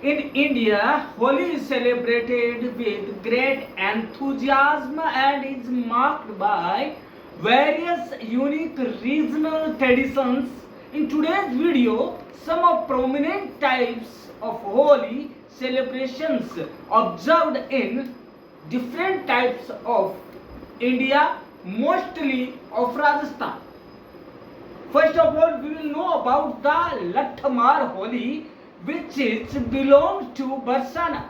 In India, Holi is celebrated with great enthusiasm and is marked by various unique regional traditions. In today's video, some of prominent types of Holi celebrations observed in different types of India, mostly of Rajasthan. First of all, we will know about the Lathamar Holi, which belongs to Barsana,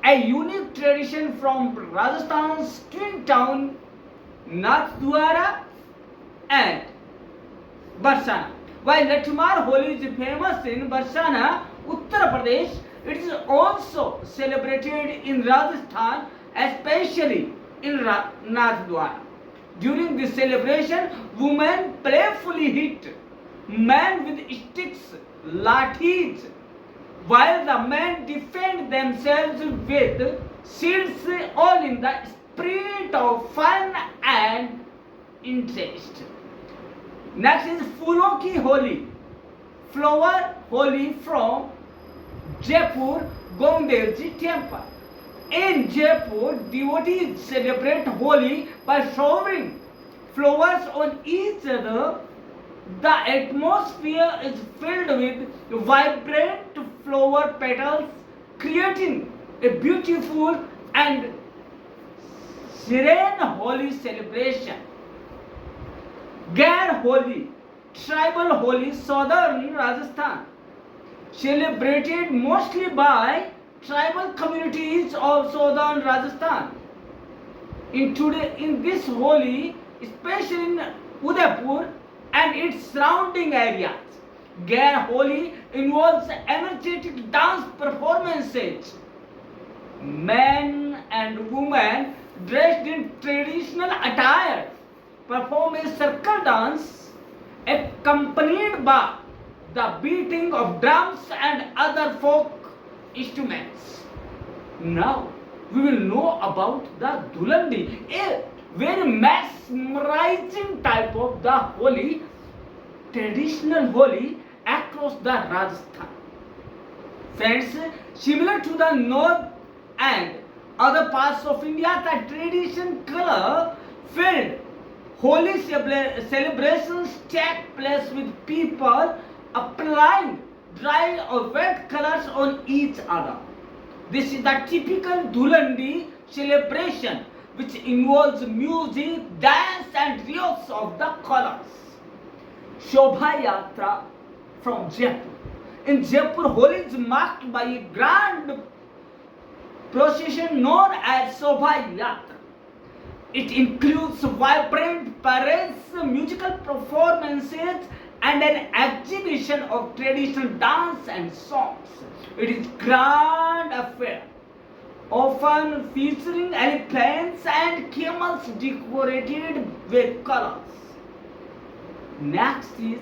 a unique tradition from Rajasthan's twin town Nathdwara and Barsana. While Lathamar Holi is famous in Barsana, Uttar Pradesh, it is also celebrated in Rajasthan, especially in Nathdwara. During this celebration, women playfully hit men with sticks, lathis, while the men defend themselves with shields, all in the spirit of fun and interest. Next is Phoolon Ki Holi, flower Holi from Jaipur Govindev Ji temple. In Jaipur, devotees celebrate Holi by showering flowers on each other. The atmosphere is filled with vibrant flower petals, creating a beautiful and serene Holi celebration. Gair Holi, tribal Holi, southern Rajasthan, celebrated mostly by tribal communities of southern Rajasthan. In this Holi, especially in Udaipur and its surrounding areas, Gair Holi involves energetic dance performances. Men and women dressed in traditional attire perform a circle dance accompanied by the beating of drums and other folk instruments. Now we will know about the Dhulandi, a very mesmerizing type of the Holi, traditional Holi across the Rajasthan. Friends, similar to the north and other parts of India, the tradition color filled Holi celebrations take place with people applying dry or wet colors on each other. This is the typical Dhulandi celebration, which involves music, dance and use of the colors. Shobha Yatra from Jaipur. In Jaipur, Holi is marked by a grand procession known as Shobha Yatra. It includes vibrant parades, musical performances and an exhibition of traditional dance and songs. It is grand affair, often featuring elephants and camels decorated with colors. Next is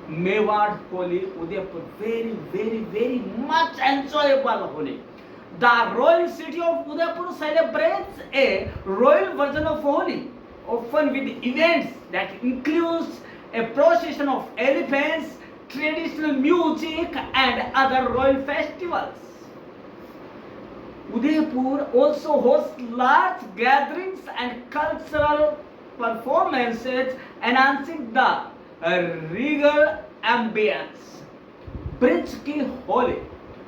Mewad Holi, Udaipur. Very much enjoyable Holi. The royal city of Udaipur celebrates a royal version of Holi, often with events that includes a procession of elephants, traditional music and other royal festivals. Udaipur also hosts large gatherings and cultural performances, enhancing the regal ambience. Brij Ki Holi.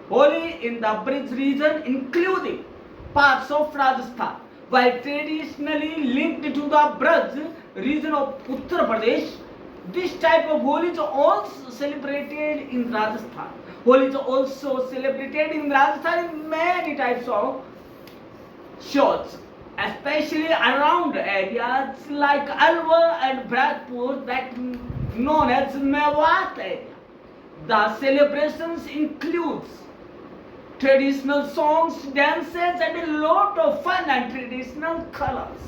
Holi in the Brij region, including parts of Rajasthan, while traditionally linked to the Braj region of Uttar Pradesh. This type of Holi is also celebrated in Rajasthan. Holi is also celebrated in Rajasthan in many types of shows, especially around areas like Alwar and Bharatpur, that known as Mewat area. The celebrations includes traditional songs, dances and a lot of fun and traditional colors.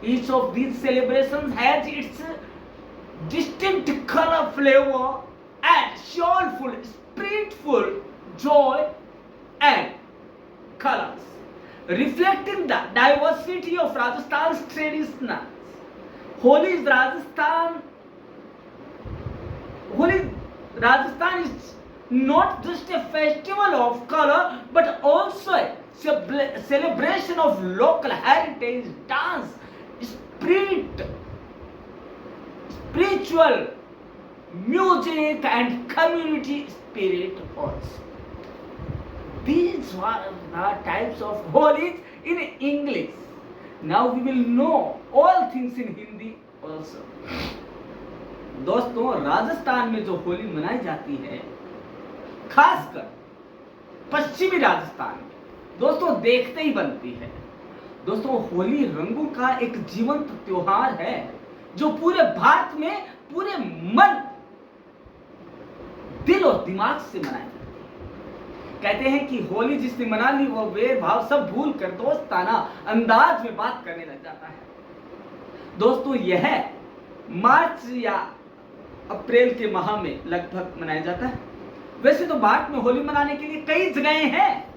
Each of these celebrations has its distinct color, flavor and soulful, spiritful joy and colors, reflecting the diversity of Rajasthan's traditions. Holi is Rajasthan is not just a festival of color but also a celebration of local heritage, dance, spiritual, music and community spirit also. These are the types of holies in English. Now we will know all things in Hindi also. दोस्तों, राजस्थान में जो होली मनाई जाती है, खासकर पश्चिमी राजस्थान में, दोस्तों देखते ही बनती है। दोस्तों, होली रंगों का एक जीवंत त्योहार है जो पूरे भारत में पूरे मन, दिल और दिमाग से मनाई जाती है। कहते हैं कि होली जिसने मना ली वो भेदभाव सब भूल कर दोस्ताना अंदाज में बात करने लग जाता है। दोस्तों, यह मार्च या अप्रैल के माह में लगभग मनाया जाता है। वैसे तो भारत में होली मनाने के लिए कई जगहें हैं,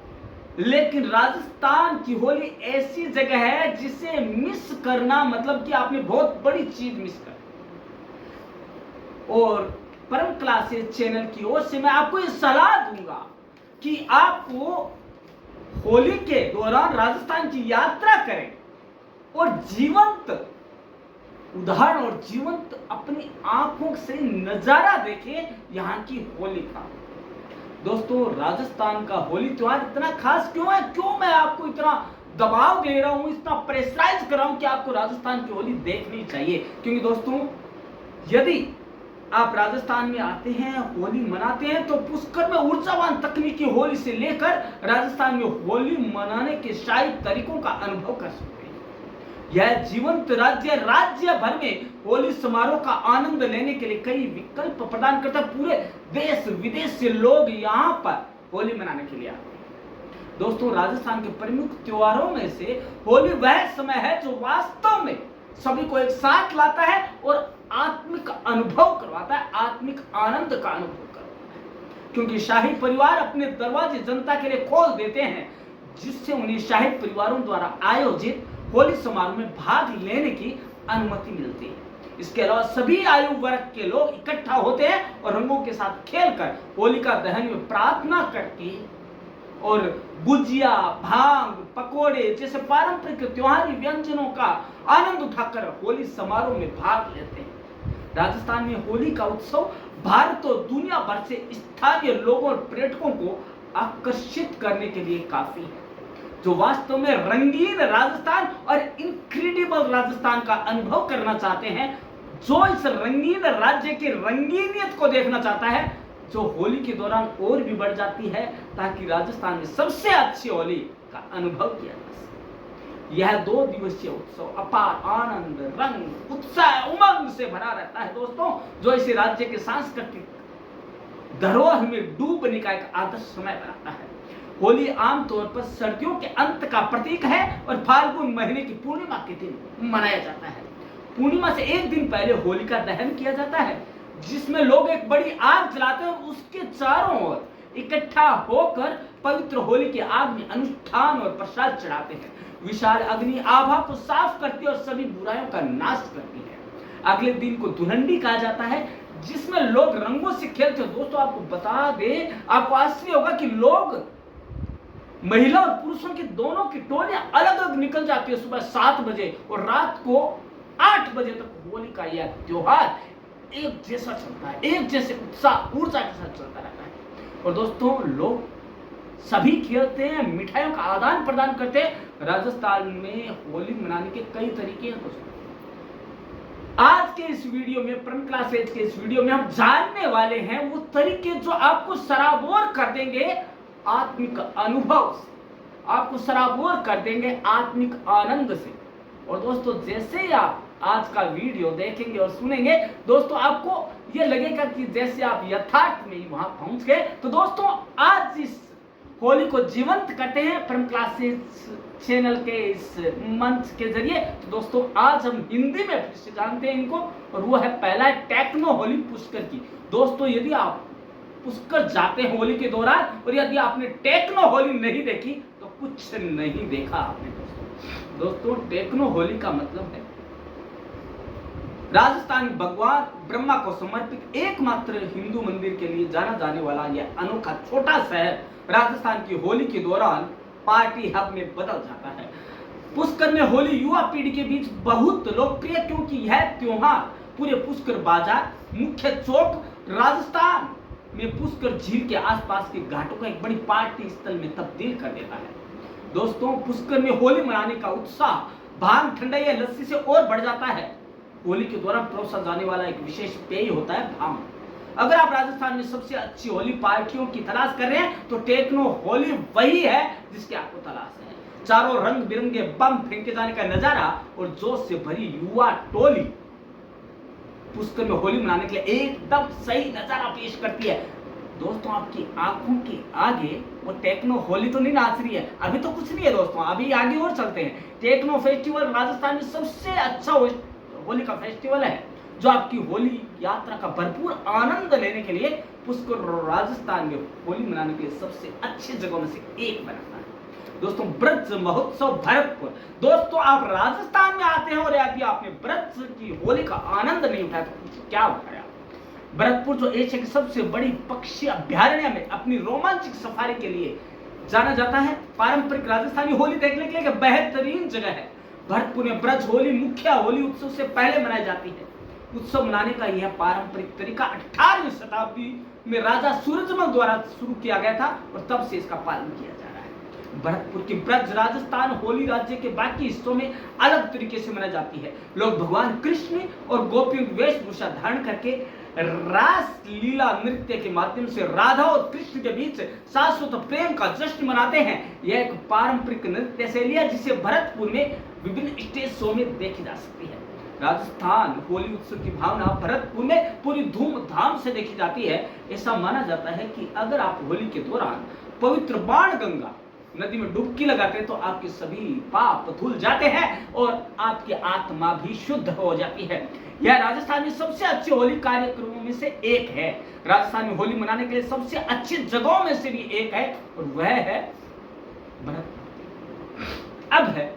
लेकिन राजस्थान की होली ऐसी जगह है जिसे मिस करना मतलब कि आपने बहुत बड़ी चीज मिस कर। और परम क्लासेस चैनल की ओर से मैं आपको ये सलाह दूंगा कि आपको होली के दौरान राजस्थान की यात्रा करें और जीवंत उदाहरण और जीवंत अपनी आंखों से नजारा देखें यहाँ की होली का। दोस्तों, राजस्थान का होली त्योहार इतना खास क्यों है? क्यों मैं आपको इतना दबाव दे रहा हूं, इतना प्रेशराइज कर रहा हूं कि आपको राजस्थान की होली देखनी चाहिए? क्योंकि दोस्तों, यदि आप राजस्थान में आते हैं, होली मनाते हैं, तो पुष्कर में ऊर्जावान तकनीकी होली से लेकर राजस्थान में होली मनाने के शाही तरीकों का अनुभव कर सकते हैं। यह जीवंत राज्य भर में होली समारोह का आनंद लेने के लिए कई विकल्प प्रदान करता है। पूरे देश विदेश से लोग यहाँ पर होली मनाने के लिए आते हैं। दोस्तों, राजस्थान के प्रमुख त्योहारों में से होली वह समय है जो वास्तव में सभी को एक साथ लाता है और आत्मिक अनुभव करवाता है, आत्मिक आनंद का अनुभव करवाता है। क्योंकि शाही परिवार अपने दरवाजे जनता के लिए खोल देते हैं, जिससे उन्हें शाही परिवारों द्वारा आयोजित होली समारोह में भाग लेने की अनुमति मिलती है। इसके अलावा सभी आयु वर्ग के लोग इकट्ठा होते हैं और रंगों के साथ खेलकर होलिका दहन में प्रार्थना करके और गुजिया, भांग, पकोड़े जैसे पारंपरिक त्योहारी व्यंजनों का आनंद उठाकर होली समारोह में भाग लेते हैं। राजस्थान में होली का उत्सव भारत और दुनिया भर से स्थानीय लोगों और पर्यटकों को आकर्षित करने के लिए काफी है, जो वास्तव में रंगीन राजस्थान और इनक्रेडिबल राजस्थान का अनुभव करना चाहते हैं, जो इस रंगीन राज्य की रंगीनियत को देखना चाहता है, जो होली के दौरान और भी बढ़ जाती है ताकि राजस्थान में सबसे अच्छी होली का अनुभव किया जा सके। यह 2 दिवसीय उत्सव अपार आनंद, रंग, उत्साह, उमंग से भरा रहता है दोस्तों, जो इसे राज्य के सांस्कृतिक धरोहर में डूबने का एक आदर्श समय बनाता है। होली आमतौर पर सर्दियों के अंत का प्रतीक है और फाल्गुन महीने की पूर्णिमा के दिन मनाया जाता है। पूर्णिमा से एक दिन पहले होलिका दहन किया जाता है, जिसमें लोग एक बड़ी आग जलाते हैं और उसके चारों ओर इकट्ठा होकर पवित्र होली की आग में अनुष्ठान और प्रसाद चढ़ाते हैं। विशाल अग्नि आभा को साफ करती है और सभी बुराइयों का नाश करती है। अगले दिन को धुलंडी कहा जाता है, जिसमें लोग रंगों से खेलते हैं। दोस्तों, आपको बता दें, आपको आश्चर्य होगा कि लोग, महिला और पुरुषों की दोनों की टोलियां अलग अलग निकल जाती है सुबह 7 बजे और रात को 8 बजे तक होली का यह त्योहार एक जैसा चलता है, एक जैसे उत्साह ऊर्जा के साथ चलता रहता है। और दोस्तों, लोग सभी खेलते हैं, मिठाइयों का आदान प्रदान करते हैं। राजस्थान में होली मनाने के कई तरीके हैं दोस्तों। आज के इस वीडियो में, परम क्लासेज के इस वीडियो में हम जानने वाले हैं वो तरीके जो आपको सराबोर कर देंगे आत्मिक अनुभव से, आपको सराबोर कर देंगे आत्मिक आनंद से। और दोस्तों, जैसे ही आप आज का वीडियो देखेंगे और सुनेंगे दोस्तों, आपको यह लगेगा कि जैसे आप यथार्थ में ही वहां पहुंच गए। तो दोस्तों, आज इस होली को जीवंत करते हैं परम क्लासेस चैनल के इस मंच के जरिए। तो दोस्तों, आज हम हिंदी में फिर से जानते हैं इनको, और वो है पहला टेक्नो होली पुष्कर की। दोस्तों, यदि आप पुष्कर जाते हैं होली के दौरान और यदि आपने टेक्नो होली नहीं देखी तो कुछ नहीं देखा आपने। दोस्तों, टेक्नो होली का मतलब है राजस्थान भगवान ब्रह्मा को समर्पित एकमात्र हिंदू मंदिर के लिए जाना जाने वाला यह अनोखा छोटा शहर राजस्थान की होली के दौरान पार्टी हब में बदल जाता है। पुष्कर में होली युवा पीढ़ी के बीच बहुत लोकप्रिय, क्योंकि यह त्योहार पूरे पुष्कर बाजार, मुख्य चौक, राजस्थान में पुष्कर झील के आसपास के घाटों का एक बड़ी पार्टी स्थल में तब्दील कर देता है। दोस्तों, पुष्कर में होली मनाने का उत्साह भांग, ठंडाई या लस्सी से और बढ़ जाता है। होली के दौरान परोसा जाने वाला एक विशेष पेय होता है भांग। अगर आप राजस्थान में सबसे अच्छी होली पार्टियों की तलाश कर रहे हैं तो टेक्नो होली वही है जिसकी आपको तलाश है। चारों रंग बिरंगे बम फेंके जाने का नजारा और जोश से भरी युवा टोली पुष्कर में होली मनाने के लिए एकदम सही नजारा पेश करती है। दोस्तों, आपकी आंखों के आगे वो टेक्नो होली तो नहीं नाच रही है, अभी तो कुछ नहीं है दोस्तों, अभी आगे और चलते हैं। टेक्नो फेस्टिवल राजस्थान में सबसे अच्छा होली का फेस्टिवल है, जो आपकी होली यात्रा का भरपूर आनंद लेने के लिए पुष्कर राजस्थान में होली मनाने के लिए सबसे अच्छी जगहों में से एक बनाता है। दोस्तों, ब्रज महोत्सव भरतपुर। दोस्तों, आप राजस्थान में आते हैं और यदि आपने ब्रज की होली का आनंद नहीं उठाया तो क्या उठाया। भरतपुर जो एशिया की सबसे बड़ी पक्षी अभ्यारण्य में अपनी रोमांचक सफारी के लिए जाना जाता है, पारंपरिक राजस्थानी होली देखने के लिए बेहतरीन जगह है। भरतपुर में ब्रज होली मुख्य होली उत्सव से पहले मनाई जाती है। उत्सव मनाने का यह पारंपरिक तरीका 18वीं शताब्दी में राजा सूरजमल द्वारा शुरू किया गया था और तब से इसका पालन किया जा रहा है। भरतपुर की ब्रज राजस्थान होली राज्य के बाकी हिस्सों में अलग तरीके से मनाई जाती है। लोग भगवान कृष्ण और गोपियों की वेशभूषा धारण करके रास लीला नृत्य के माध्यम से राधा और कृष्ण के बीच शाश्वत प्रेम का जश्न मनाते हैं। यह एक पारंपरिक नृत्य शैली है जिसे भरतपुर में विभिन्न स्टेज शो में देखी जा सकती है। राजस्थान होली उत्सव की भावना भरतपुर में पूरी धूमधाम से देखी जाती है। ऐसा माना जाता है कि अगर आप होली के दौरान पवित्र बाणगंगा नदी में डुबकी लगाते हैं तो आपके सभी पाप धुल जाते हैं और आपकी आत्मा भी शुद्ध हो जाती है। यह राजस्थान में सबसे अच्छे होली कार्यक्रमों में से एक है। राजस्थान में होली मनाने के लिए सबसे अच्छी जगहों में से भी एक है और वह है भरतपुर। अब है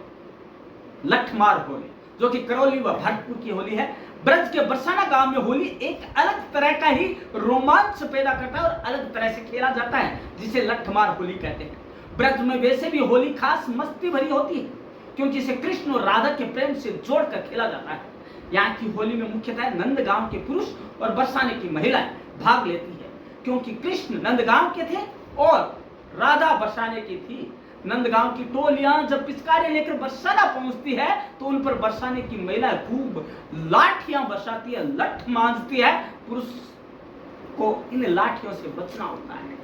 लठमार होली, जो कि करौली व भरतपुर की होली है। ब्रज के बरसाना गांव में होली एक अलग तरह का ही रोमांच पैदा करता है और अलग तरह से खेला जाता है, जिसे लठमार होली कहते हैं। ब्रज में वैसे भी होली खास मस्ती भरी होती है, क्योंकि इसे कृष्ण और राधा के प्रेम से जोड़कर खेला जाता है। यहाँ की होली में मुख्यतः नंदगांव के पुरुष और बरसाने की महिलाएं भाग लेती है, क्योंकि कृष्ण नंदगांव के थे और राधा बरसाने की थी। नंदगांव की टोलियां जब पिचकारी लेकर बरसाना पहुंचती है तो उन पर बरसाने की महिला खूब लाठियां बरसाती है, लठ मांजती है। पुरुष को इन लाठियों से बचना होता है।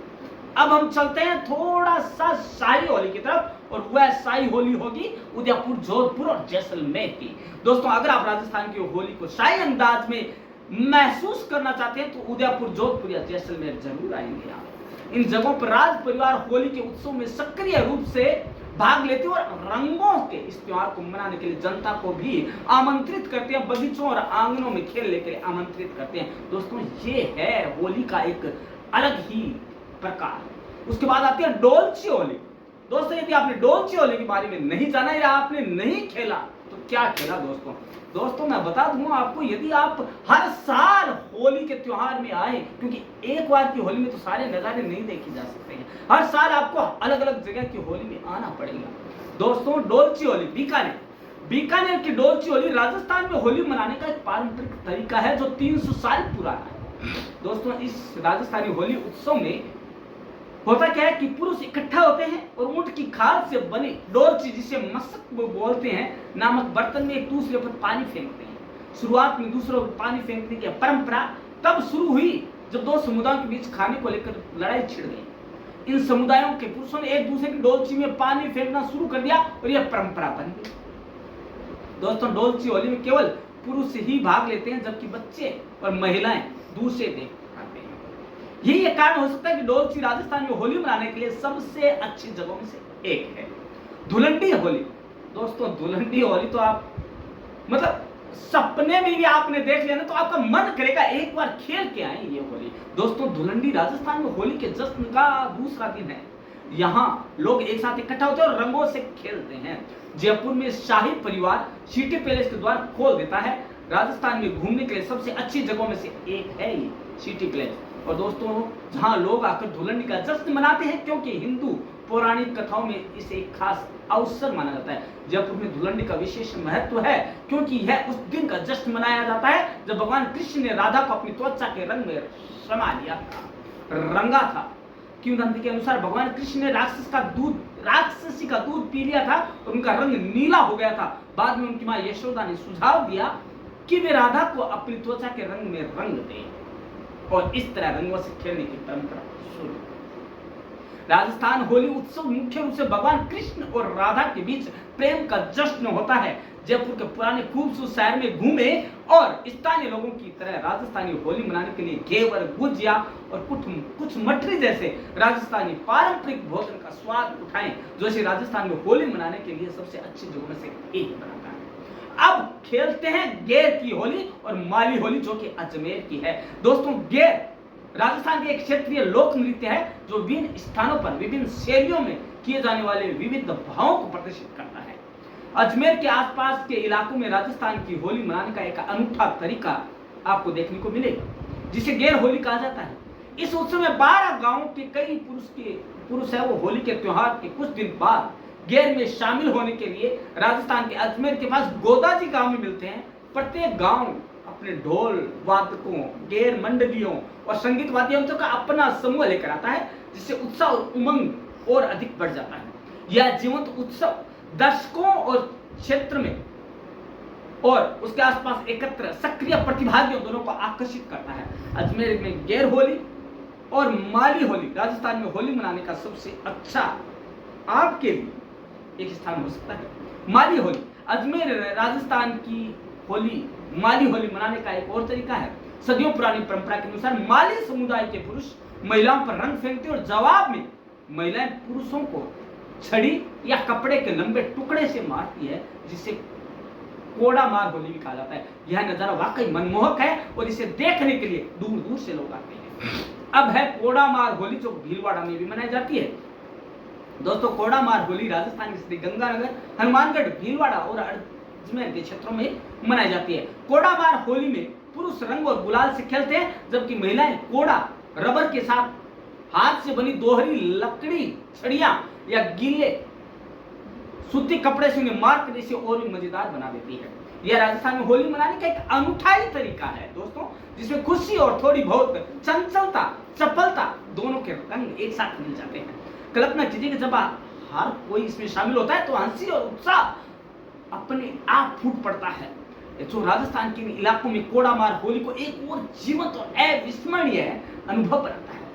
अब हम चलते हैं थोड़ा सा शाही होली की तरफ, और वह शाही होली होगी उदयपुर, जोधपुर और जैसलमेर की। दोस्तों, अगर आप राजस्थान की होली को शाही अंदाज में महसूस करना चाहते हैं तो उदयपुर, जोधपुर या जैसलमेर जरूर आएंगे आप। इन जगहों पर राज परिवार होली के उत्सव में सक्रिय रूप से भाग लेते हैं और रंगों के इस त्योहार को मनाने के लिए जनता को भी आमंत्रित करते हैं, बगीचों और आंगनों में खेलने के लिए आमंत्रित करते हैं। दोस्तों, ये है होली का एक अलग ही प्रकार। उसके बाद आती है डोलची होली। दोस्तों, यदि आपने डोलची होली के बारे में नहीं जाना या आपने नहीं खेला तो क्या खेला दोस्तों मैं बता दूंगा आपको। यदि आप हर साल होली के त्योहार में आए, क्योंकि एक बार की होली में तो सारे नजारे नहीं देखे जा सकते हैं, हर साल आपको अलग अलग जगह की होली में आना पड़ेगा। दोस्तों, डोलची होली बीकानेर की डोलची होली राजस्थान में होली मनाने का एक पारंपरिक तरीका है जो 300 साल पुराना है। दोस्तों, इस राजस्थानी होली उत्सव में होता क्या है कि पुरुष इकट्ठा होते हैं और ऊंट की खाल से बने डोलची, जिसे मशक बोलते हैं, नामक बर्तन में एक दूसरे पर पानी फेंकते हैं। शुरुआत में दूसरों पर पानी फेंकने की परंपरा तब शुरू हुई जब दो समुदायों के बीच खाने को लेकर लड़ाई छिड़ गई। इन समुदायों के पुरुषों ने एक दूसरे की डोलची में पानी फेंकना शुरू कर दिया और यह परंपरा बन गई। दोस्तों, डोलची होली में केवल पुरुष ही भाग लेते हैं, जबकि बच्चे और महिलाएं दूसरे देख आते हैं। यही एक कारण हो सकता है कि डोलची राजस्थान में होली मनाने के लिए सबसे अच्छी जगहों में से एक है। धुलंडी होली। दोस्तों, धुलंडी होली तो आप मतलब सपने में भी आपने देख लिया ना तो आपका मन करेगा एक बार खेल के आए ये होली। दोस्तों, धुलंडी राजस्थान में होली के जश्न का दूसरा दिन है। यहाँ लोग एक साथ इकट्ठा होते हैं और रंगों से खेलते हैं। जयपुर में शाही परिवार सिटी पैलेस के द्वार खोल देता है। राजस्थान में घूमने के लिए सबसे अच्छी जगहों में से एक है ये सिटी प्लेस। और दोस्तों जहां लोग आकर धुलंडी का जश्न मनाते हैं, क्योंकि हिंदू पौराणिक कथाओं में इसे एक खास अवसर माना जाता है। जयपुर में धुलंडी का विशेष महत्व है, क्योंकि यह उस दिन का जश्न मनाया जाता है जब भगवान कृष्ण ने राधा को अपनी त्वचा के रंग में समा लिया था, रंगा था। किंवदंती के अनुसार भगवान कृष्ण ने राक्षसी का दूध पी लिया था और उनका रंग नीला हो गया था। बाद में उनकी मां यशोदा ने सुझाव दिया कि वे राधा को अपनी त्वचा के रंग में रंग दें और इस तरह रंगों से खेलने की परंपरा शुरू। राजस्थान होली उत्सव मुख्य रूप से भगवान कृष्ण और राधा के बीच प्रेम का जश्न होता है। जयपुर के पुराने खूबसूरत शहर में घूमे और स्थानीय लोगों की तरह राजस्थानी होली मनाने के लिए घेवर, गुजिया और कुछ मठरी जैसे राजस्थानी पारंपरिक भोजन का स्वाद उठाएं, जो इसे राजस्थान में होली मनाने के लिए सबसे अच्छी जगहों में से एक बनाता है। अब खेलते हैं गेर की होली और माली होली, जो कि अजमेर की है। दोस्तों, गेर राजस्थान के एक क्षेत्रीय लोक नृत्य है जो विभिन्न स्थानों पर विभिन्न शैलियों में किए जाने वाले विविध भावों को प्रदर्शित करता है। अजमेर के आसपास के इलाकों में राजस्थान की होली मनाने का एक अनूठा तरीका आपको देखने को मिलेगा, जिसे गेर होली कहा जाता है। इस उत्सव में 12 गांवों के कई पुरुष है वो होली के त्योहार के कुछ दिन बाद गेर में शामिल होने के लिए राजस्थान के अजमेर के पास गोदाजी गांव में मिलते हैं। प्रत्येक गांव अपने ढोल वादकों, गेर मंडलियों और संगीत वाद्ययंत्रों का अपना समूह लेकर आता है, जिससे उत्साह और उमंग और अधिक बढ़ जाता है। यह जीवंत उत्सव दर्शकों और क्षेत्र में और उसके आसपास एकत्र सक्रिय प्रतिभागियों दोनों को आकर्षित करता है। अजमेर में गेर होली और माली होली राजस्थान में होली मनाने का सबसे अच्छा आपके लिए एक स्थान हो सकता है। माली होली अजमेर राजस्थान की होली माली होली मनाने का एक और तरीका है। सदियों पुरानी परंपरा के अनुसार माली समुदाय के पुरुष महिलाओं पर रंग फेंकते और जवाब में महिलाएं पुरुषों को छड़ी या कपड़े के लंबे टुकड़े से मारती है, जिसे कोड़ा मार होली भी कहा जाता है। यह नजारा वाकई मनमोहक है और इसे देखने के लिए दूर दूर से लोग आते हैं। अब है कोड़ा मार होली, जो भीलवाड़ा में भी मनाई जाती है। दोस्तों, कोड़ा मार होली राजस्थान के श्री गंगानगर, हनुमानगढ़, भीलवाड़ा और अजमेर के क्षेत्रों में मनाई जाती है। कोड़ा मार होली में पुरुष रंग और गुलाल से खेलते हैं, जबकि महिलाएं कोड़ा रबर के साथ हाथ से बनी दोहरी लकड़ी छड़ियां या गीले सूती कपड़े से उन्हें मार कर इसे और भी मजेदार बना देती है। यह राजस्थान में होली मनाने का एक अनूठा ही तरीका है दोस्तों, जिसमें खुशी और थोड़ी बहुत चंचलता, चपलता दोनों के रंग एक साथ मिल जाते हैं। कल्पना कीजिए कि जब हर कोई इसमें शामिल होता है तो हंसी और उत्साह अपने आप फूट पड़ता है। जो राजस्थान के इलाकों में कोड़ा मार होली को एक और जीवंत और अविस्मरणीय अनुभव बनाता है।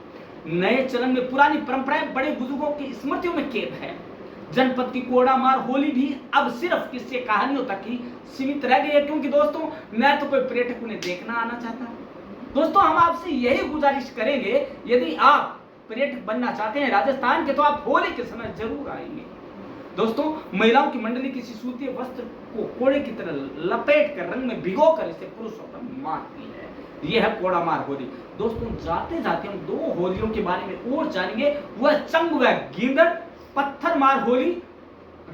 नए चलन में पुरानी परंपराएं बड़े बुजुर्गों की स्मृतियों में कैद है। जनपद की कोड़ा मार होली भी अब सिर्फ किस्से कहानियों तक ही सीमित रह गई है, क्योंकि दोस्तों न तो कोई पर्यटक उन्हें देखना आना चाहता है। दोस्तों, हम आपसे यही गुजारिश करेंगे, यदि आप पर्यटक बनना चाहते हैं राजस्थान के, तो आप होली के समय जरूर आएंगे। दोस्तों, महिलाओं की मंडली किसी सूती वस्त्र को कोड़े की तरह लपेट कर रंग में भिगोकर इसे पुरुषों पर मारती है। यह है कोड़ा मार होली। दोस्तों, जाते जाते हम 2 होलियों के बारे में और जानेंगे, वह चंग व गींदड़, पत्थर मार होली,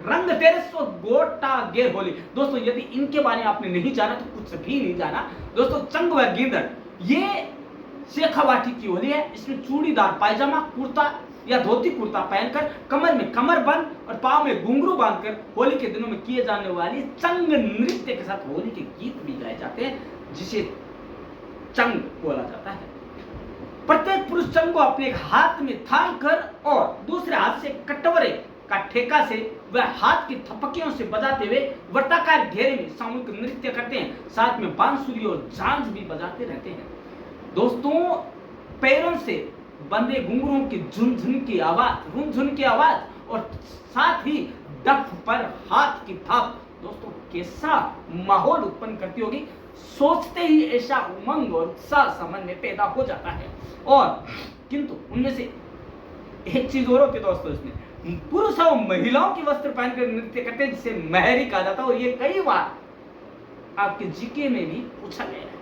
रंग तेरस और गोटा गेर होली। दोस्तों, यदि इनके बारे में आपने नहीं जाना तो कुछ भी नहीं जाना। दोस्तों, चंग व गींदड़ ये शेखावाटी की होली है। इसमें चूड़ीदार पायजामा, कुर्ता या धोती कुर्ता पहनकर कमर में कमरबंद और पांव में घुंघरू बांधकर होली के दिनों में किए जाने वाली चंग नृत्य के साथ होली के गीत भी गाए जाते हैं, जिसे चंग बोला जाता है। प्रत्येक पुरुष चंग को अपने एक हाथ में थाम कर और दूसरे हाथ से कटोरे का ठेका से वह हाथ की थपकियों से बजाते हुए वृत्ताकार घेरे में सामूहिक नृत्य करते हैं। साथ में बांसुरी और झांझ भी बजाते रहते हैं। दोस्तों, पैरों से बंदे घुंघरूओं की झुनझुन की आवाज और साथ ही डफ पर हाथ की थाप, दोस्तों कैसा माहौल उत्पन्न करती होगी। सोचते ही ऐसा उमंग और उत्साह समन में पैदा हो जाता है। और किंतु उनमें से एक चीज और होती है दोस्तों, इसमें पुरुष और महिलाओं की वस्त्र पहनकर नृत्य करते हैं, जिसे महरी कहा जाता है। और ये कई बार आपके जीके में भी पूछा गया है।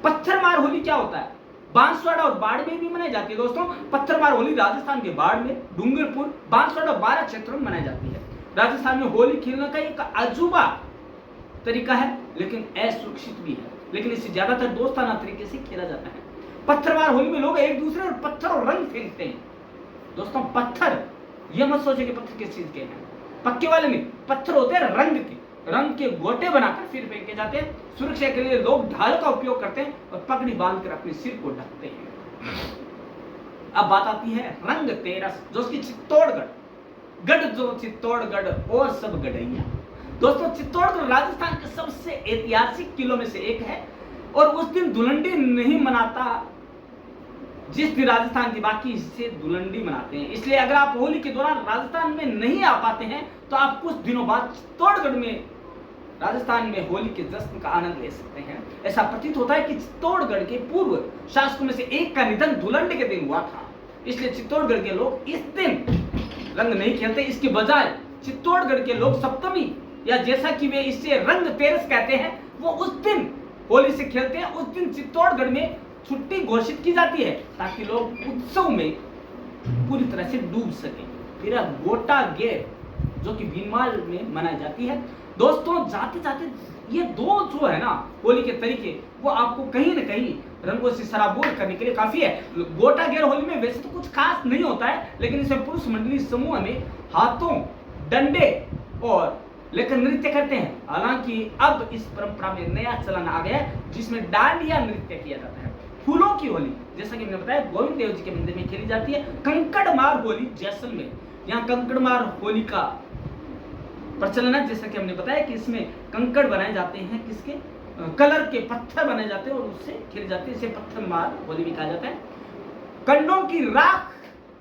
पत्थर मार होली क्या होता है? बांसवाड़ा और बाड़मेर भी मनाई जाती है। दोस्तों, पत्थर मार होली राजस्थान के बाड़मेर, डूंगरपुर, बांसवाड़ा और 12 क्षेत्रों में मनाई जाती है। राजस्थान में होली खेलने का एक अजूबा तरीका है। लेकिन असुरक्षित भी है, लेकिन इसे ज्यादातर दोस्ताना तरीके से खेला जाता है। पत्थरबार होली में लोग एक दूसरे और पत्थर और रंग फेंकते हैं। दोस्तों पत्थर, यह मत सोचे कि पत्थर किस चीज के हैं, पक्के वाले नहीं, पत्थर होते हैं रंग के गोटे बनाकर फिर फेंके जाते हैं। सुरक्षा के लिए लोग ढाल का उपयोग करते हैं और पगड़ी बांधकर अपने सिर को ढकते हैं। अब बात आती है रंग तेरस, जो कि चित्तौड़गढ़ गढ़, जो चित्तौड़गढ़ और सब गढ़ैया। दोस्तों चित्तौड़गढ़ राजस्थान के सबसे ऐतिहासिक किलों में से एक है और उस दिन धुलंडी नहीं मनाता जिस दिन राजस्थान के बाकी हिस्से धुलंडी मनाते हैं। इसलिए अगर आप होली के दौरान राजस्थान में नहीं आ पाते हैं तो आप कुछ दिनों बाद चित्तौड़गढ़ में राजस्थान में होली के जश्न का आनंद ले सकते हैं। ऐसा प्रतीत होता है कि चित्तौड़गढ़ के पूर्व शासकों में से एक का निधन धुलंडी के दिन हुआ था, इसलिए चित्तौड़गढ़ के लोग इस दिन रंग नहीं खेलते। इसके बजाय चित्तौड़गढ़ के लोग सप्तमी या जैसा कि वे इसे रंग तेरस कहते हैं, वो उस दिन होली से खेलते हैं। उस दिन चित्तौड़गढ़ में छुट्टी घोषित की जाती है ताकि लोग उत्सव में पूरी तरह से डूब सके। फिर गोटा गेर, जो कि भीनमाल में मनाई जाती है। दोस्तों जाते जाते ये दो जो है ना होली के तरीके, वो आपको कहीं ना कहीं रंगों से सराबोर करने के लिए काफी है। गोटा गेर होली में वैसे तो कुछ खास नहीं होता है, लेकिन इसमें पुरुष मंडली समूह में हाथों, डंडे और लेकर नृत्य करते हैं। हालांकि अब इस परंपरा में नया चलन आ गया है जिसमें डांडिया नृत्य किया जाता है। फूलों की होली, जैसा कि मैंने बताया, गोविंद देव जी के मंदिर में खेली जाती है। कंकड़मार होली जैसलमेर, यहाँ कंकड़मार होली का प्रचलन है। जैसा कि हमने बताया कि इसमें कंकड़ बनाए जाते हैं, किसके कलर के पत्थर बनाए जाते हैं और उससे खेली जाती है। इसे पत्थरमार होली भी कहा जाता है। कंडों की राख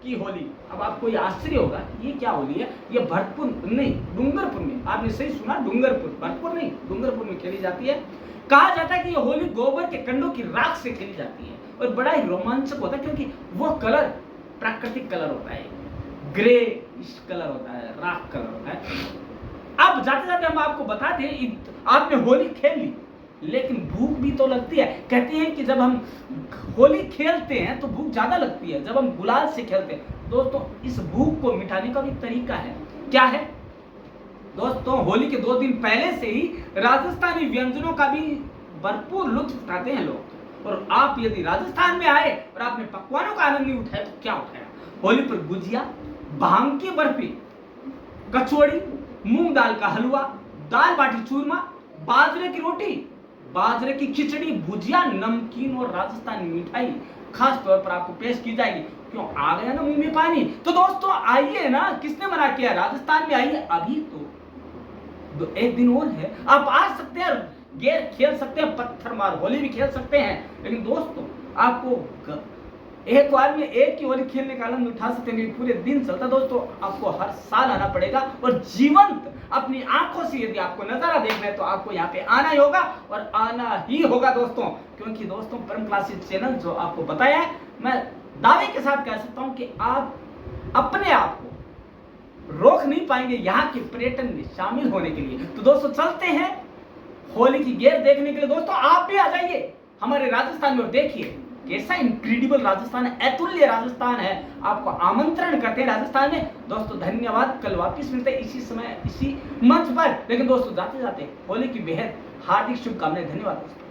की होली, अब आपको ये आश्चर्य होगा कि ये क्या होली है। ये भरतपुर नहीं, डूंगरपुर में, आपने सही सुना, डूंगरपुर, भरतपुर नहीं, डूंगरपुर में खेली जाती है। कहा जाता है कि ये होली गोबर के कंडों की राख से खेली जाती है और बड़ा ही रोमांचक होता है क्योंकि वो कलर प्राकृतिक कलर होता है, ग्रे कलर होता है, राख कलर होता है। अब जाते जाते हम आपको बता दें, आपने होली खेल ली लेकिन भूख भी तो लगती है। कहते हैं कि जब हम होली खेलते हैं तो भूख ज्यादा लगती है जब हम गुलाल से खेलते हैं। दोस्तों इस भूख को मिटाने का भी तरीका है। क्या है दोस्तों? होली के 2 दिन पहले से ही राजस्थानी व्यंजनों का भी भरपूर लुत्फ उठाते हैं लोग। और आप यदि राजस्थान में आए और आपने पकवानों का आनंद नहीं उठाया तो क्या उठाया? होली पर गुजिया, भांग की बर्फी, कचौड़ी, मूंग दाल का हलवा, दाल बाटी चूरमा, बाजरे की रोटी, बाजरे की खिचड़ी, भुजिया, नमकीन और राजस्थानी मिठाई खास तौर पर आपको पेश की जाएगी। क्यों आ गया ना मुंह में पानी? तो दोस्तों आइए ना, किसने मना किया? राजस्थान में आइए, अभी तो 1 दिन और है, आप आ सकते हैं, गेर खेल सकते हैं, पत्थरमार होली भी खेल सकते हैं। लेकिन दोस्तों आपको एक बार में एक ही होली खेलने का आनंद उठा सकते हैं, पूरे दिन चलता। दोस्तों आपको हर साल आना पड़ेगा और जीवंत अपनी आंखों से यदि आपको नजारा देखना है तो आपको यहाँ पे आना ही होगा और आना ही होगा दोस्तों। क्योंकि दोस्तों परम क्लासिक चैनल जो आपको बताया है, मैं दावे के साथ कह सकता हूँ कि आप अपने आप को रोक नहीं पाएंगे यहाँ के पर्यटन में शामिल होने के लिए। तो दोस्तों चलते हैं होली की गेर देखने के लिए। दोस्तों आप भी आ जाइए हमारे राजस्थान में और देखिए कैसा इनक्रेडिबल राजस्थान है, अतुल्य राजस्थान है। आपको आमंत्रण करते हैं राजस्थान में। दोस्तों धन्यवाद, कल वापस मिलते हैं इसी समय इसी मंच पर। लेकिन दोस्तों जाते जाते होली की बेहद हार्दिक शुभकामनाएं। धन्यवाद दोस्तों।